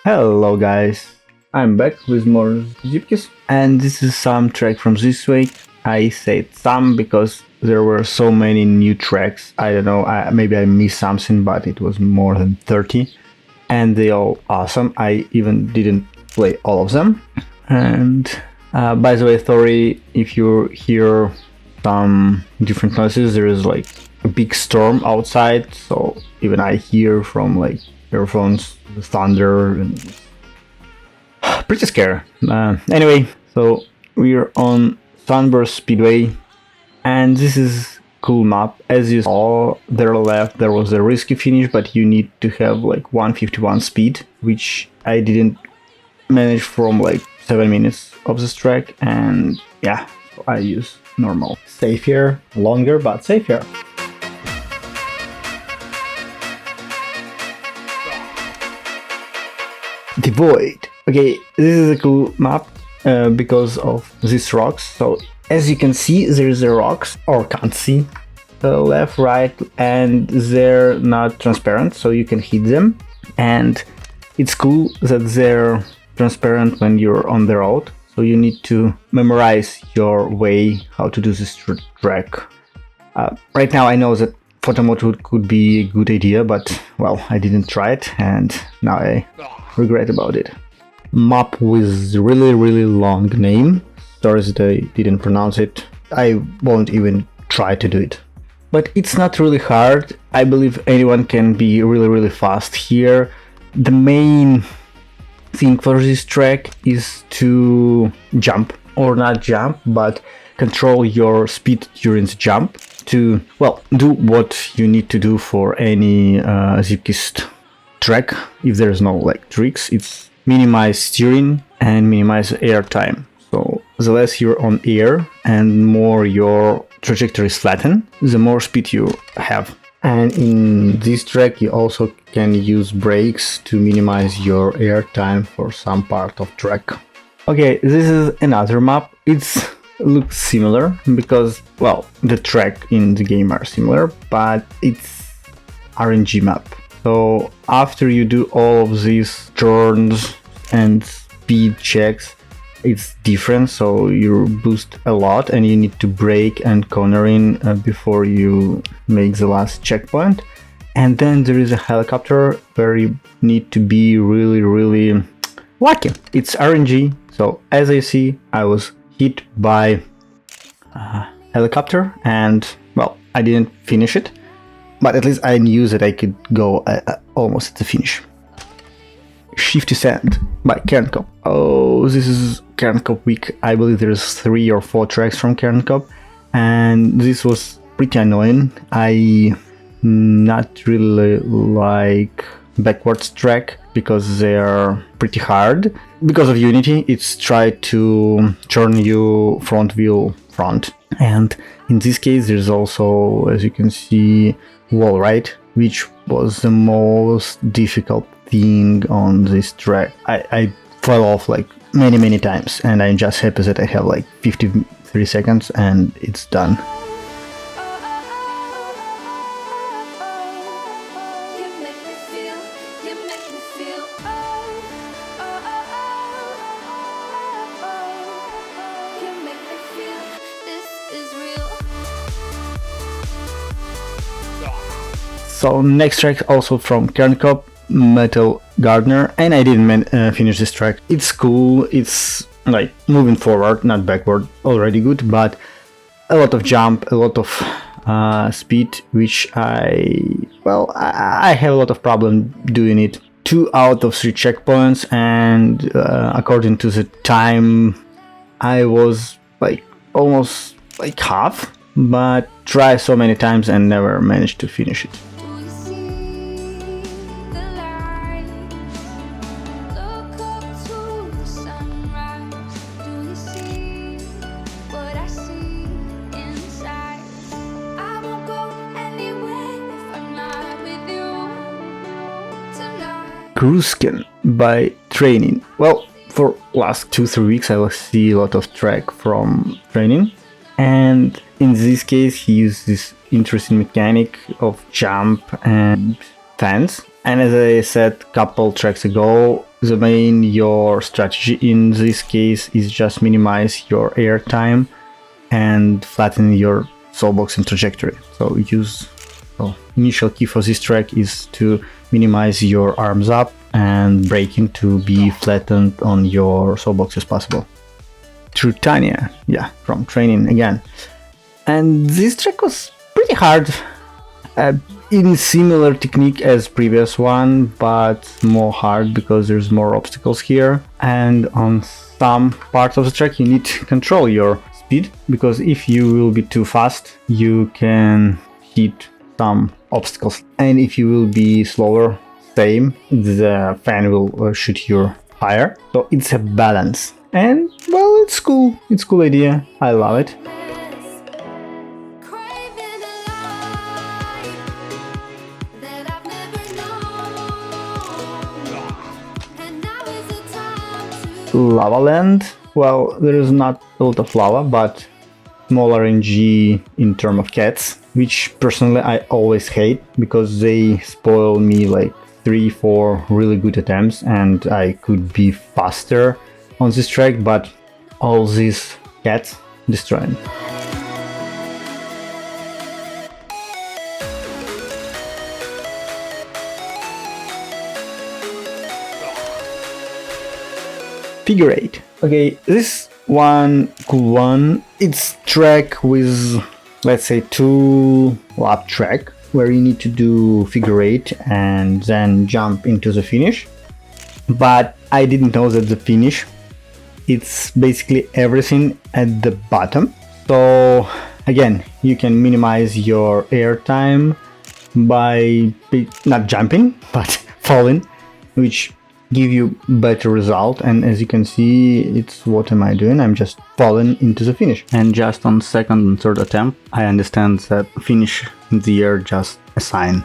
Hello guys, I'm back with more Zipkis, and this is some track from this week. I said some because there were so many new tracks. I don't know, maybe I missed something, but it was more than 30 and they all awesome. I even didn't play all of them. And by the way, sorry if you hear some different noises. There is like a big storm outside, so even I hear from like earphones the thunder and pretty scary. Anyway, so we're on Sunburst Speedway, and this is cool map. As you saw there left, there was a risky finish, but you need to have like 151 speed, which I didn't manage from like 7 minutes of this track, and yeah, so I use normal. Safe here, longer but safe here. The Void. Okay, this is a cool map because of these rocks. So as you can see, there is a rocks, or can't see, left, right, and they're not transparent, so you can hit them. And it's cool that they're transparent when you're on the road. So you need to memorize your way how to do this track. Right now I know that photo mode could be a good idea, but well, I didn't try it and now I regret about it. Map with really long name. Sorry that I didn't pronounce it. I won't even try to do it. But it's not really hard. I believe anyone can be really fast here. The main thing for this track is to jump, or not jump, but control your speed during the jump to, well, do what you need to do for any Zipkist track. If there's no like tricks, it's minimize steering and minimize air time. So the less you're on air and more your trajectory is flattened, the more speed you have. And in this track you also can use brakes to minimize your air time for some part of track. Okay, this is another map. It looks similar because, well, the track in the game are similar, but it's RNG map. So after you do all of these turns and speed checks, it's different, so you boost a lot and you need to brake and corner in before you make the last checkpoint. And then there is a helicopter where you need to be really lucky. It's RNG, so as I see, I was hit by a helicopter and, well, I didn't finish it, but at least I knew that I could go almost at the finish. Shifty Sand by Cairn Cup. Oh, this is Cairn Cup week. I believe there's 3 or 4 tracks from Cairn Cup, and this was pretty annoying. I not really like backwards track because they're pretty hard. Because of Unity, it's tried to turn you front wheel front, and in this case there's also, as you can see, wall ride, which was the most difficult thing on this track. I fell off like many times, and I'm just happy that I have like 53 seconds and it's done. So next track also from Cairn Cup, Metal Gardener, and I didn't finish this track. It's cool, it's like moving forward, not backward, already good, but a lot of jump, a lot of speed, which I have a lot of problem doing it. 2 out of 3 checkpoints, and according to the time I was like almost like half, but try so many times and never managed to finish it. Krusken by Training. Well, for last 2-3 weeks I will see a lot of track from Training, and in this case he used this interesting mechanic of jump and fence. And as I said couple tracks ago, the main your strategy in this case is just minimize your air time and flatten your soulbox and trajectory. So initial key for this track is to minimize your arms up and braking to be flattened on your soulbox as possible. Trutonia, yeah, from training again. And this track was pretty hard, in similar technique as previous one, but more hard because there's more obstacles here. And on some parts of the track you need to control your speed, because if you will be too fast you can hit some obstacles, and if you will be slower, same, the fan will shoot you higher. So it's a balance, and well, it's cool. It's a cool idea. I love it. Lavaland. Well, there is not a lot of lava, but small RNG in terms of cats, which personally I always hate because they spoil me like 3-4 really good attempts and I could be faster on this track, but all these cats destroy me. Figure 8. Okay, this one cool one. It's track with, let's say, 2 lap track where you need to do figure 8 and then jump into the finish. But I didn't know that the finish, it's basically everything at the bottom. So again, you can minimize your air time by not jumping but falling, which give you better result. And as you can see, it's what am I doing? I'm just falling into the finish. And just on second and third attempt, I understand that finish in the air just a sign.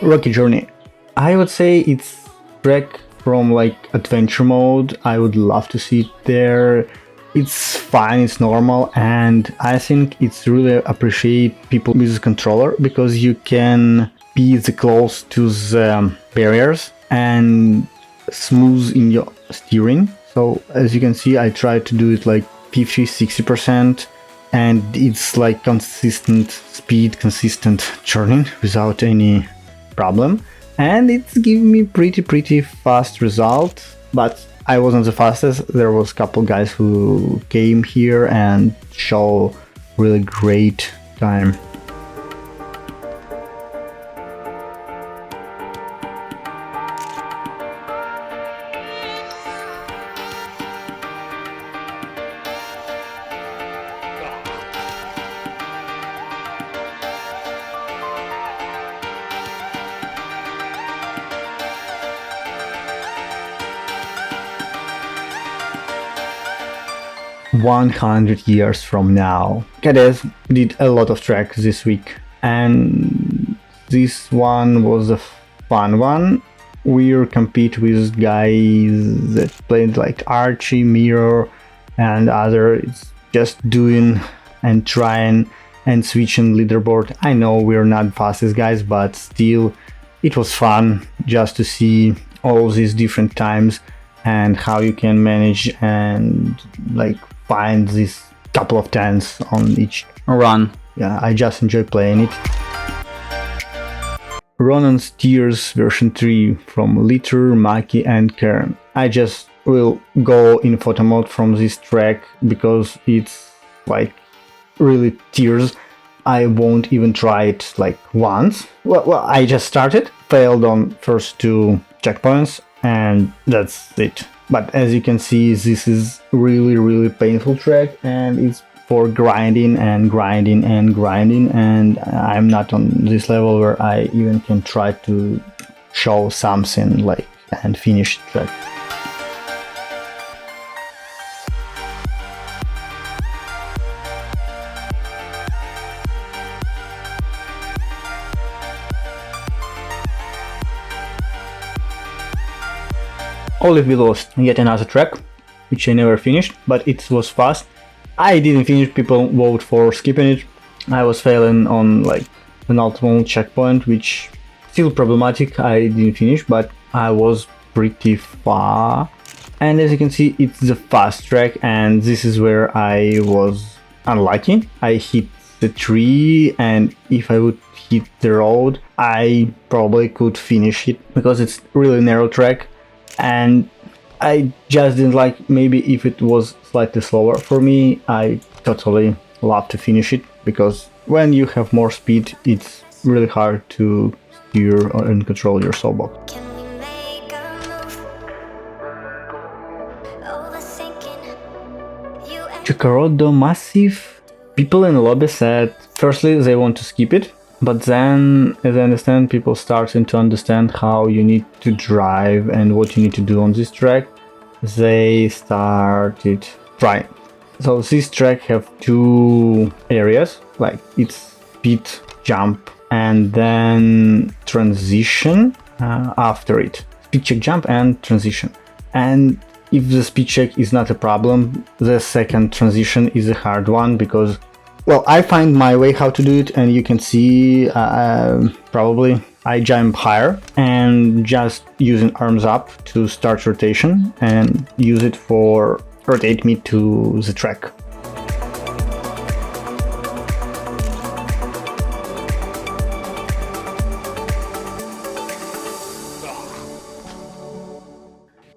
Rocky Journey. I would say it's track from like adventure mode. I would love to see it there. It's fine, it's normal, and I think it's really appreciate people with the controller because you can be the close to the barriers and smooth in your steering. So as you can see, I tried to do it like 50-60%, and it's like consistent speed, consistent turning without any problem. And it's giving me pretty fast result, but I wasn't the fastest. There was a couple guys who came here and show really great time. "100 years from now." Cadets did a lot of tracks this week, and this one was a fun one. We compete with guys that played like Archie, Mirror, and others, just doing and trying and switching leaderboard. I know we're not fastest guys, but still, it was fun just to see all these different times and how you can manage and like find these couple of tens on each run. Yeah, I just enjoy playing it. Ronan's Tears version 3 from Litter, Maki and Karen. I just will go in photo mode from this track because it's like really tears. I won't even try it like once. Well, I just started, failed on first 2 checkpoints, and that's it. But as you can see, this is really painful track, and it's for grinding and grinding and grinding, and I'm not on this level where I even can try to show something like and finish the track. Olive We Lost, yet another track. which I never finished, but it was fast. I didn't finish, people vote for skipping it. I was failing on like an ultimate checkpoint, which still problematic. I didn't finish, but I was pretty far. And as you can see, it's the fast track, and this is where I was unlucky. I hit the tree, and if I would hit the road, I probably could finish it, because it's really narrow track, and I just didn't like. Maybe if it was slightly slower for me, I totally love to finish it, because when you have more speed, it's really hard to steer and control your soulbox. Jacaranda Massif. People in the lobby said firstly they want to skip it, but then, as I understand, people starting to understand how you need to drive and what you need to do on this track, they started trying. So this track have two areas, like it's speed, jump, and then transition after it. Speed check, jump, and transition. And if the speed check is not a problem, the second transition is a hard one, because, well, I find my way how to do it, and you can see probably I jump higher and just using arms up to start rotation and use it for rotate me to the track.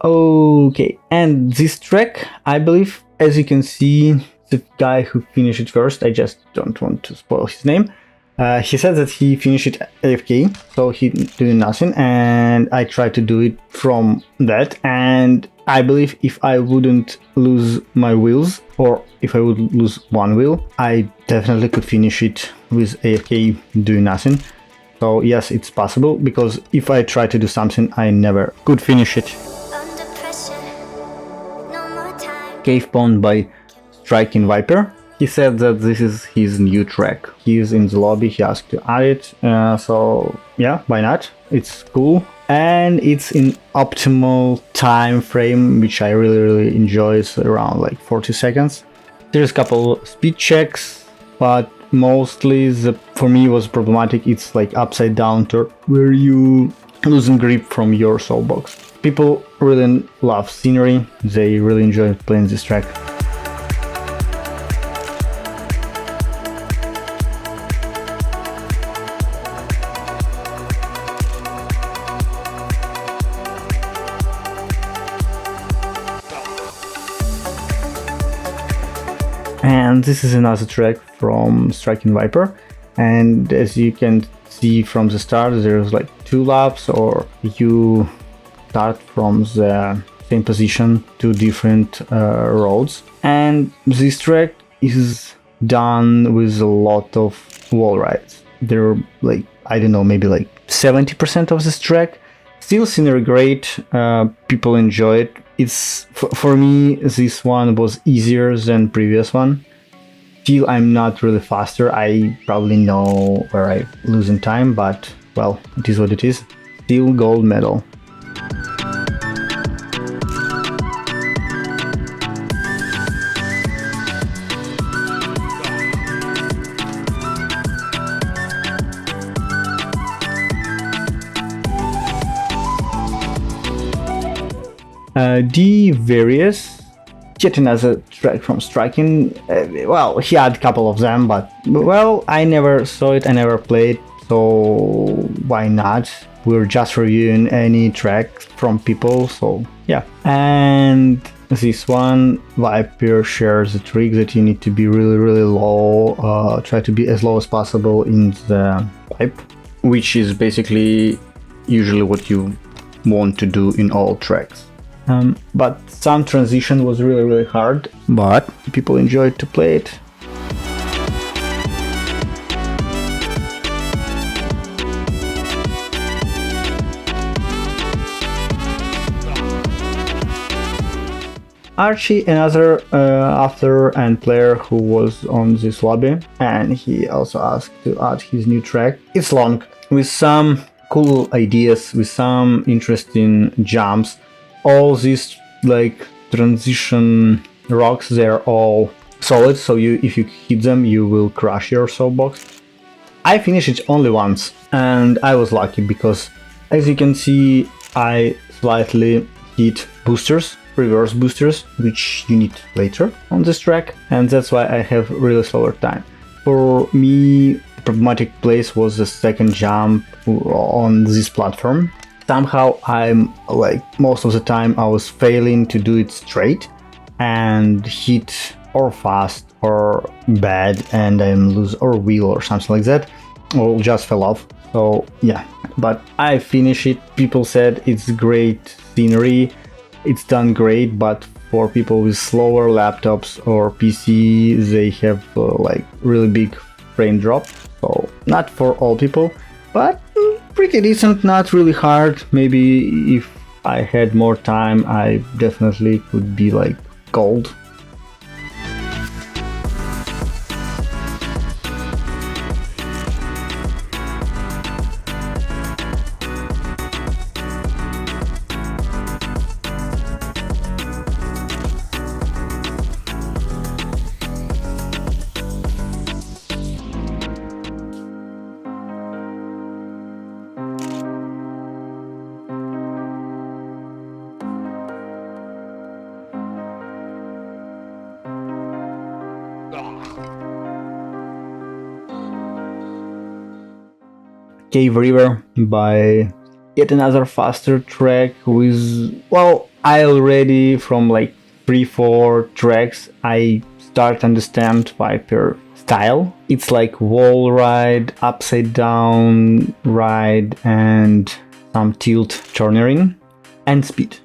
Okay, and this track, I believe, as you can see, the guy who finished it first, I just don't want to spoil his name, he said that he finished it AFK, so he doing nothing, and I tried to do it from that, and I believe if I wouldn't lose my wheels, or if I would lose one wheel, I definitely could finish it with AFK doing nothing. So yes, it's possible, because if I try to do something, I never could finish it. Cave Pond by Striking Viper. He said that this is his new track. He is in the lobby, he asked to add it, so yeah, why not? It's cool, and it's in optimal time frame, which I really enjoy. It's around like 40 seconds. There's a couple speed checks, but mostly for me was problematic. It's like upside down turn, where you losing grip from your soul box. People really love scenery, they really enjoy playing this track. And this is another track from Striking Viper, and as you can see from the start, there's like 2 laps, or you start from the same position, 2 different roads. And this track is done with a lot of wall rides. There are like, I don't know, maybe like 70% of this track. Still scenery great, people enjoy it. It's for me, this one was easier than previous one. Still, I'm not really faster. I probably know where I lose in time, but well, it is what it is. Still gold medal. The various, yet another track from Striking. Well, he had a couple of them, but well, I never saw it, I never played, so why not? We're just reviewing any track from people, so yeah. And this one, Viper shares the trick that you need to be really low, try to be as low as possible in the pipe, which is basically usually what you want to do in all tracks. But some transition was really hard, but people enjoyed to play it. Archie, another after and player who was on this lobby, and he also asked to add his new track. It's long, with some cool ideas, with some interesting jumps. All these like transition rocks, they're all solid, so if you hit them you will crush your soapbox. I finished it only once, and I was lucky because, as you can see, I slightly hit boosters, reverse boosters, which you need later on this track, and that's why I have really slower time. For me, the problematic place was the second jump on this platform. Somehow I'm like, most of the time I was failing to do it straight and hit or fast or bad, and I'm lose or wheel or something like that, or just fell off. So yeah, but I finished it. People said it's great scenery, it's done great, but for people with slower laptops or PC, they have like really big frame drop. So not for all people, but pretty decent, not really hard. Maybe if I had more time, I definitely could be like gold. Cave River by yet another faster track with, well, I already from like 3-4 tracks I start to understand Viper style. It's like wall ride, upside down ride, and some tilt cornering, and speed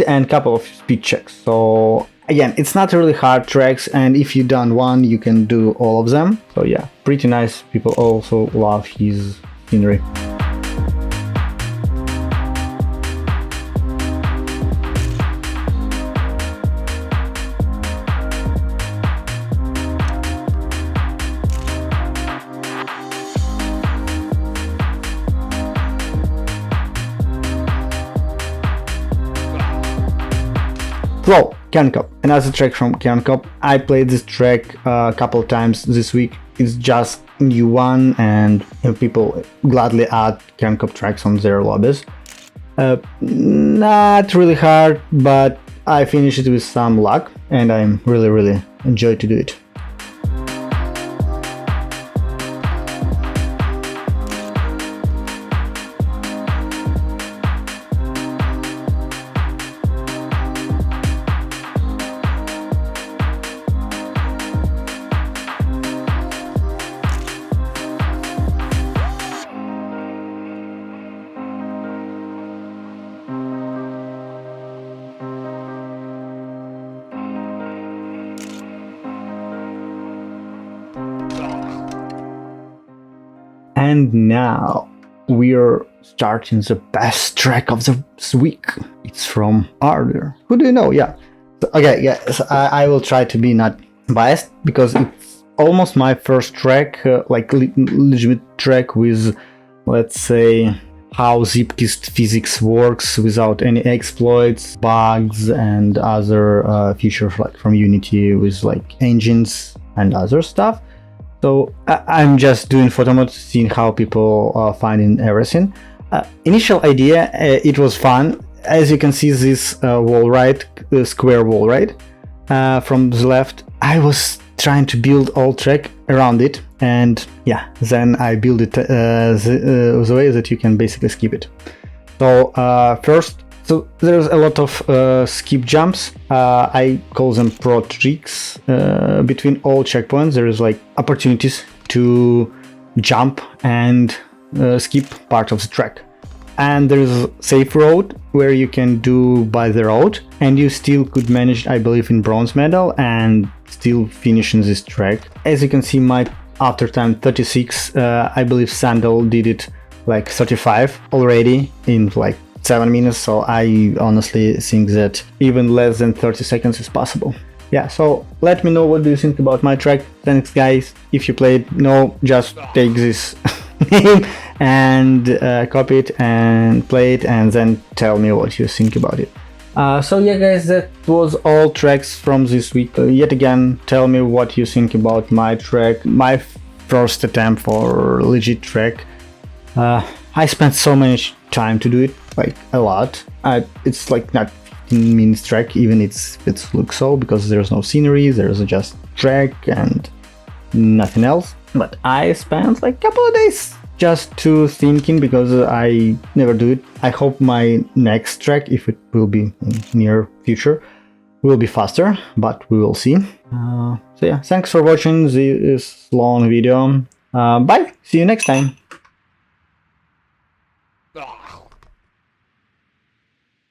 and couple of speed checks. So again, it's not really hard tracks, and if you done one you can do all of them. So yeah, pretty nice. People also love his scenery. Flow, Can Cup, another track from Can Cup. I played this track a couple times this week. It's just new one, and people gladly add Can Cup tracks on their lobbies. Not really hard, but I finished it with some luck, and I'm really enjoy to do it. And now we're starting the best track of the week. It's from Ardor. Who do you know? Yeah. Okay, yeah, so I will try to be not biased because it's almost my first track, like legitimate track with, let's say, how zip-kissed physics works without any exploits, bugs, and other features like from Unity with like engines and other stuff. So I'm just doing photo mode, seeing how people find in everything. Initial idea, it was fun. As you can see, this wall ride, square wall ride from the left, I was trying to build all track around it, and yeah, then I build it the way that you can basically skip it. So first, so there's a lot of skip jumps. I call them pro tricks. Between all checkpoints, there is like opportunities to jump and skip part of the track. And there is a safe road where you can do by the road, and you still could manage, I believe, in bronze medal and still finish in this track. As you can see, my after time 36, I believe Sandal did it like 35 already in like 7 minutes, so I honestly think that even less than 30 seconds is possible. Yeah, so let me know what do you think about my track. Thanks guys. If you played, no, just take this name and copy it and play it, and then tell me what you think about it. So yeah guys, that was all tracks from this week. Yet again, tell me what you think about my track, my first attempt for legit track. I spent so much time to do it, like a lot. It's like not 15 minutes track, even it looks so, because there's no scenery, there's just track and nothing else. But I spent like a couple of days just to thinking, because I never do it. I hope my next track, if it will be in near future, will be faster, but we will see. So yeah, thanks for watching this long video. Bye, see you next time.